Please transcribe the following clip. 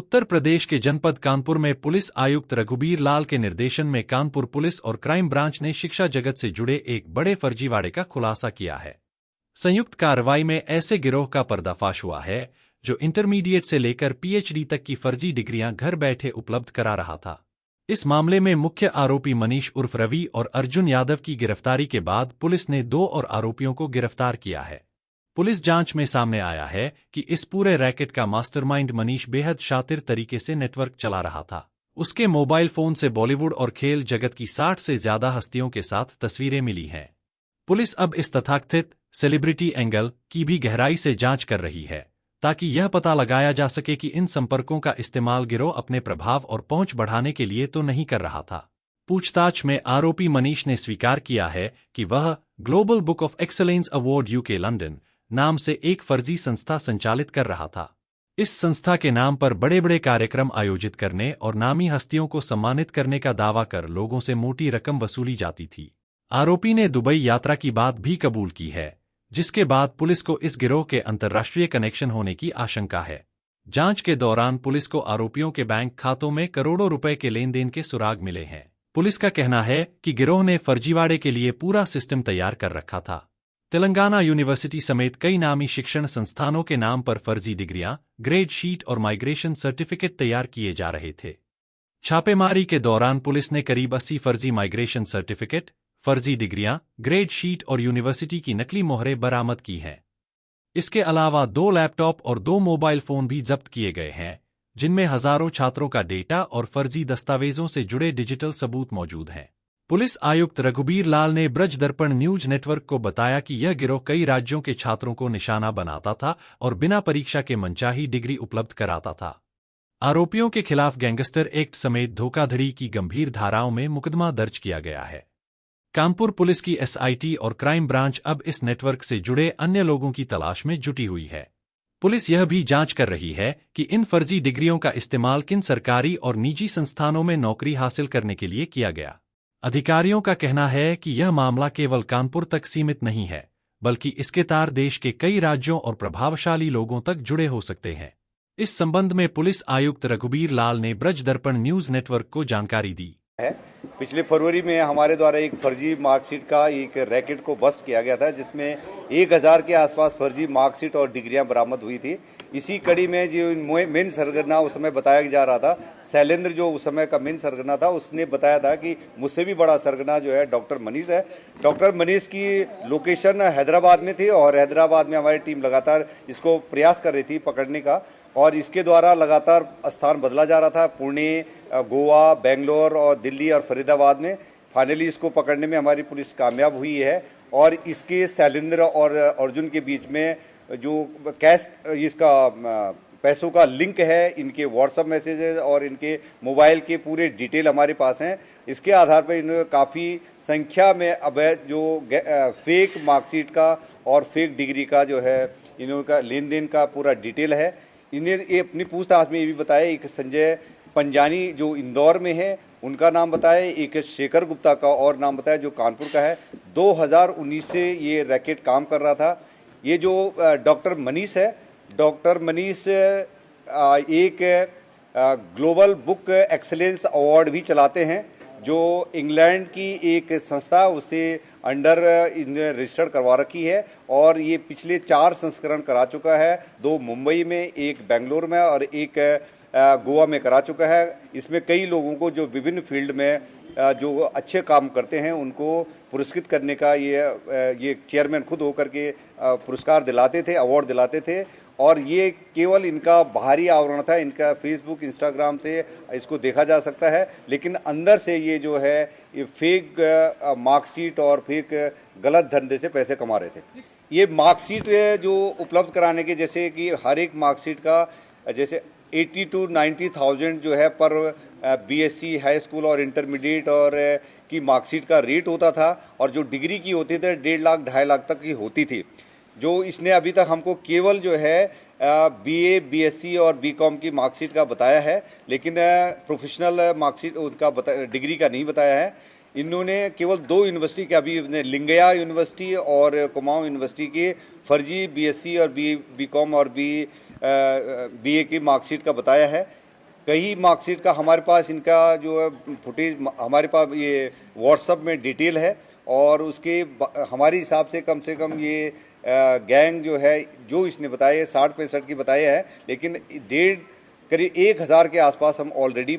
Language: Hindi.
उत्तर प्रदेश के जनपद कानपुर में पुलिस आयुक्त रघुबीर लाल के निर्देशन में कानपुर पुलिस और क्राइम ब्रांच ने शिक्षा जगत से जुड़े एक बड़े फर्जीवाड़े का खुलासा किया है। संयुक्त कार्रवाई में ऐसे गिरोह का पर्दाफाश हुआ है जो इंटरमीडिएट से लेकर पीएचडी तक की फर्जी डिग्रियां घर बैठे उपलब्ध करा रहा था। इस मामले में मुख्य आरोपी मनीष उर्फ रवि और अर्जुन यादव की गिरफ्तारी के बाद पुलिस ने 2 और आरोपियों को गिरफ्तार किया है। पुलिस जांच में सामने आया है कि इस पूरे रैकेट का मास्टरमाइंड मनीष बेहद शातिर तरीके से नेटवर्क चला रहा था। उसके मोबाइल फोन से बॉलीवुड और खेल जगत की 60 से ज्यादा हस्तियों के साथ तस्वीरें मिली हैं। पुलिस अब इस तथाकथित सेलिब्रिटी एंगल की भी गहराई से जांच कर रही है ताकि यह पता लगाया जा सके कि इन संपर्कों का इस्तेमाल गिरोह अपने प्रभाव और पहुंच बढ़ाने के लिए तो नहीं कर रहा था। पूछताछ में आरोपी मनीष ने स्वीकार किया है कि वह global book of excellence award UK London नाम से एक फर्जी संस्था संचालित कर रहा था। इस संस्था के नाम पर बड़े बड़े कार्यक्रम आयोजित करने और नामी हस्तियों को सम्मानित करने का दावा कर लोगों से मोटी रकम वसूली जाती थी। आरोपी ने दुबई यात्रा की बात भी कबूल की है, जिसके बाद पुलिस को इस गिरोह के अंतर्राष्ट्रीय कनेक्शन होने की आशंका है। जांच के दौरान पुलिस को आरोपियों के बैंक खातों में करोड़ों रुपए के लेन देन के सुराग मिले हैं। पुलिस का कहना है कि गिरोह ने फर्जीवाड़े के लिए पूरा सिस्टम तैयार कर रखा था। तेलंगाना यूनिवर्सिटी समेत कई नामी शिक्षण संस्थानों के नाम पर फर्जी डिग्रियां, ग्रेड शीट और माइग्रेशन सर्टिफिकेट तैयार किए जा रहे थे। छापेमारी के दौरान पुलिस ने करीब 80 फर्जी माइग्रेशन सर्टिफिकेट, फर्जी डिग्रियां, ग्रेड शीट और यूनिवर्सिटी की नकली मोहरें बरामद की हैं। इसके अलावा 2 लैपटॉप और 2 मोबाइल फोन भी जब्त किए गए हैं, जिनमें हजारों छात्रों का डेटा और फर्जी दस्तावेजों से जुड़े डिजिटल सबूत मौजूद हैं। पुलिस आयुक्त रघुबीर लाल ने ब्रज दर्पण न्यूज नेटवर्क को बताया कि यह गिरोह कई राज्यों के छात्रों को निशाना बनाता था और बिना परीक्षा के मनचाही डिग्री उपलब्ध कराता था। आरोपियों के खिलाफ गैंगस्टर एक्ट समेत धोखाधड़ी की गंभीर धाराओं में मुकदमा दर्ज किया गया है। कानपुर पुलिस की एसआईटी और क्राइम ब्रांच अब इस नेटवर्क से जुड़े अन्य लोगों की तलाश में जुटी हुई है। पुलिस यह भी जांच कर रही है कि इन फर्जी डिग्रियों का इस्तेमाल किन सरकारी और निजी संस्थानों में नौकरी हासिल करने के लिए किया गया। अधिकारियों का कहना है कि यह मामला केवल कानपुर तक सीमित नहीं है, बल्कि इसके तार देश के कई राज्यों और प्रभावशाली लोगों तक जुड़े हो सकते हैं। इस संबंध में पुलिस आयुक्त रघुबीर लाल ने ब्रज दर्पण न्यूज नेटवर्क को जानकारी दी है। पिछले फरवरी में हमारे द्वारा एक फर्जी मार्कशीट का एक रैकेट को बस्ट किया गया था, जिसमें 1000 के आसपास फर्जी मार्कशीट और डिग्रियां बरामद हुई थी। इसी कड़ी में जो मेन सरगना उस समय बताया जा रहा था, शैलेंद्र जो उस समय का मेन सरगना था, उसने बताया था कि मुझसे भी बड़ा सरगना जो है डॉक्टर मनीष है। डॉक्टर मनीष की लोकेशन हैदराबाद में थी और हैदराबाद में हमारी टीम लगातार इसको प्रयास कर रही थी पकड़ने का, और इसके द्वारा लगातार स्थान बदला जा रहा था। पुणे, गोवा, बेंगलोर और दिल्ली और फरीदाबाद में फाइनली इसको पकड़ने में हमारी पुलिस कामयाब हुई है। और इसके शैलेंद्र और अर्जुन के बीच में जो कैश इसका पैसों का लिंक है, इनके व्हाट्सएप मैसेजेस और इनके मोबाइल के पूरे डिटेल हमारे पास हैं। इसके आधार पर इन्होंने काफ़ी संख्या में अवैध जो फेक मार्कशीट का और फेक डिग्री का जो है इनका लेन देन का पूरा डिटेल है। इन्हें ये अपनी पूछताछ में ये भी बताया, एक संजय पंजानी जो इंदौर में है उनका नाम बताया, एक शेखर गुप्ता का और नाम बताया जो कानपुर का है। 2019 से ये रैकेट काम कर रहा था। ये जो डॉक्टर मनीष है, डॉक्टर मनीष एक ग्लोबल बुक एक्सीलेंस अवार्ड भी चलाते हैं, जो इंग्लैंड की एक संस्था उसे अंडर इन्हें रजिस्टर्ड करवा रखी है। और ये पिछले 4 संस्करण करा चुका है, 2 मुंबई में, एक बेंगलोर में और एक गोवा में करा चुका है। इसमें कई लोगों को जो विभिन्न फील्ड में जो अच्छे काम करते हैं उनको पुरस्कृत करने का ये चेयरमैन खुद होकर के पुरस्कार दिलाते थे, अवार्ड दिलाते थे। और ये केवल इनका बाहरी आवरण था, इनका फेसबुक, इंस्टाग्राम से इसको देखा जा सकता है, लेकिन अंदर से ये जो है ये फेक मार्कशीट और फेक गलत धंधे से पैसे कमा रहे थे। ये मार्कशीट जो उपलब्ध कराने के, जैसे कि हर एक मार्कशीट का जैसे 80 to 90,000 जो है पर बीएससी, हाई स्कूल और इंटरमीडिएट और की मार्कशीट का रेट होता था, और जो डिग्री की होती थी 1.5 लाख 2.5 लाख तक की होती थी। जो इसने अभी तक हमको केवल जो है बीए, बीएससी और बीकॉम की मार्कशीट का बताया है, लेकिन प्रोफेशनल मार्कशीट उनका डिग्री का नहीं बताया है। इन्होंने केवल 2 यूनिवर्सिटी के, अभी लिंगया यूनिवर्सिटी और कुमाऊं यूनिवर्सिटी के फर्जी बीएससी और बीकॉम और बीए की मार्कशीट का बताया है। कई मार्कशीट का हमारे पास इनका जो है फुटेज हमारे पास ये व्हाट्सएप में डिटेल है और उसके हमारे हिसाब से कम ये गैंग जो है जो इसने बताए 60-65 की बताए हैं, लेकिन करीब 1000 के आसपास हम ऑलरेडी